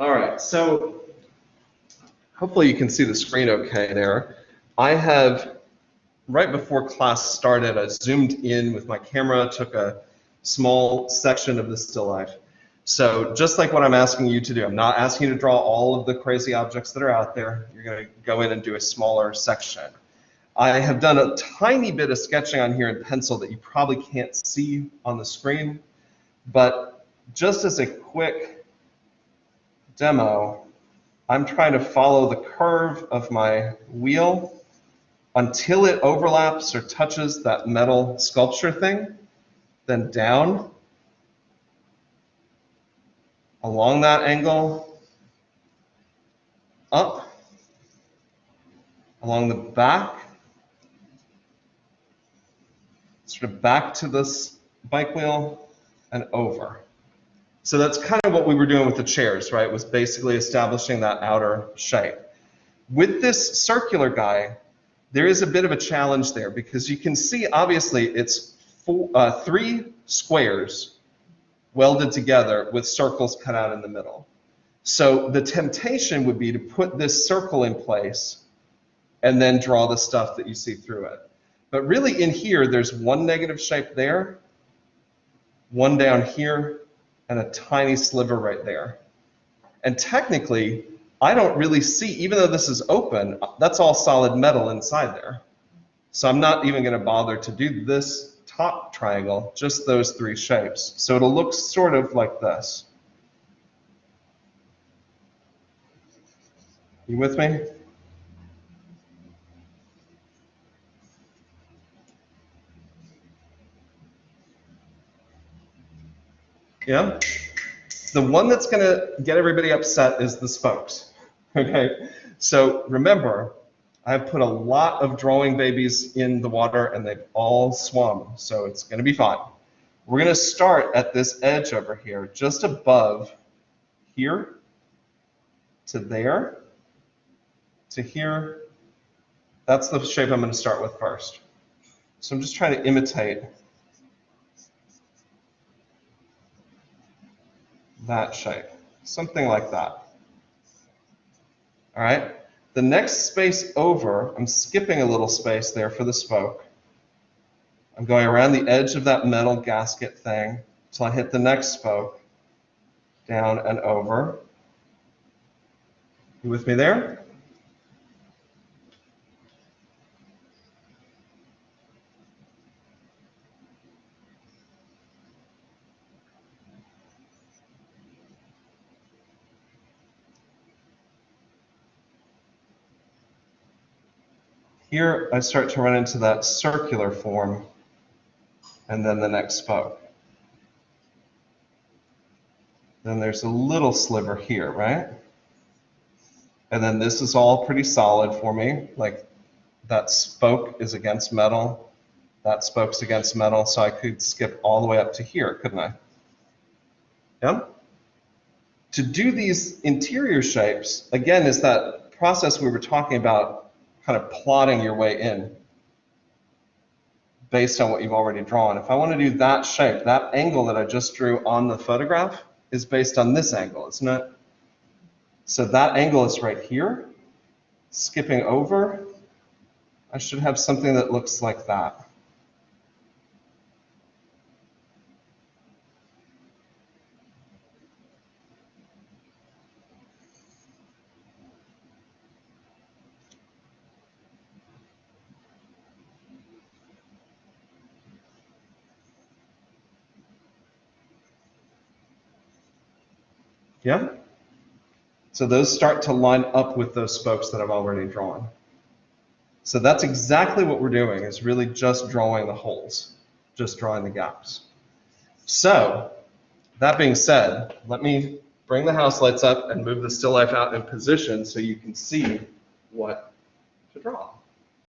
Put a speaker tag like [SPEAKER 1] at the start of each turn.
[SPEAKER 1] All right, so hopefully you can see the screen okay there. I have, right before class started, I zoomed in with my camera, took a small section of the still life. So just like what I'm asking you to do, I'm not asking you to draw all of the crazy objects that are out there. You're going to go in and do a smaller section. I have done a tiny bit of sketching on here in pencil that you probably can't see on the screen, but just as a quick demo, I'm trying to follow the curve of my wheel until it overlaps or touches that metal sculpture thing, then down along that angle, up along the back, sort of back to this bike wheel and over. So that's kind of what we were doing with the chairs, right? Was basically establishing that outer shape. With this circular guy, there is a bit of a challenge there because you can see obviously it's 3 squares welded together with circles cut out in the middle. So the temptation would be to put this circle in place and then draw the stuff that you see through it. But really in here, there's one negative shape there, one down here, and a tiny sliver right there. And technically, I don't really see, even though this is open, that's all solid metal inside there. So I'm not even going to bother to do this top triangle, just those 3 shapes. So it'll look sort of like this. You with me? Yeah? The one that's going to get everybody upset is the spokes. Okay? So remember, I've put a lot of drawing babies in the water and they've all swum, so it's going to be fine. We're going to start at this edge over here, just above here to there to here. That's the shape I'm going to start with first. So I'm just trying to imitate that shape, something like that. All right. The next space over, I'm skipping a little space there for the spoke. I'm going around the edge of that metal gasket thing until I hit the next spoke, down and over. You with me there? Here I start to run into that circular form and then the next spoke. Then there's a little sliver here, right? And then this is all pretty solid for me. Like that spoke is against metal, that spoke's against metal, so I could skip all the way up to here, couldn't I? Yeah? To do these interior shapes, again, is that process we were talking about, kind of plotting your way in based on what you've already drawn. If I want to do that shape, that angle that I just drew on the photograph is based on this angle, isn't it? So that angle is right here. Skipping over, I should have something that looks like that. Yeah? So those start to line up with those spokes that I've already drawn. So that's exactly what we're doing, is really just drawing the holes, just drawing the gaps. So, that being said, let me bring the house lights up and move the still life out in position so you can see what to draw.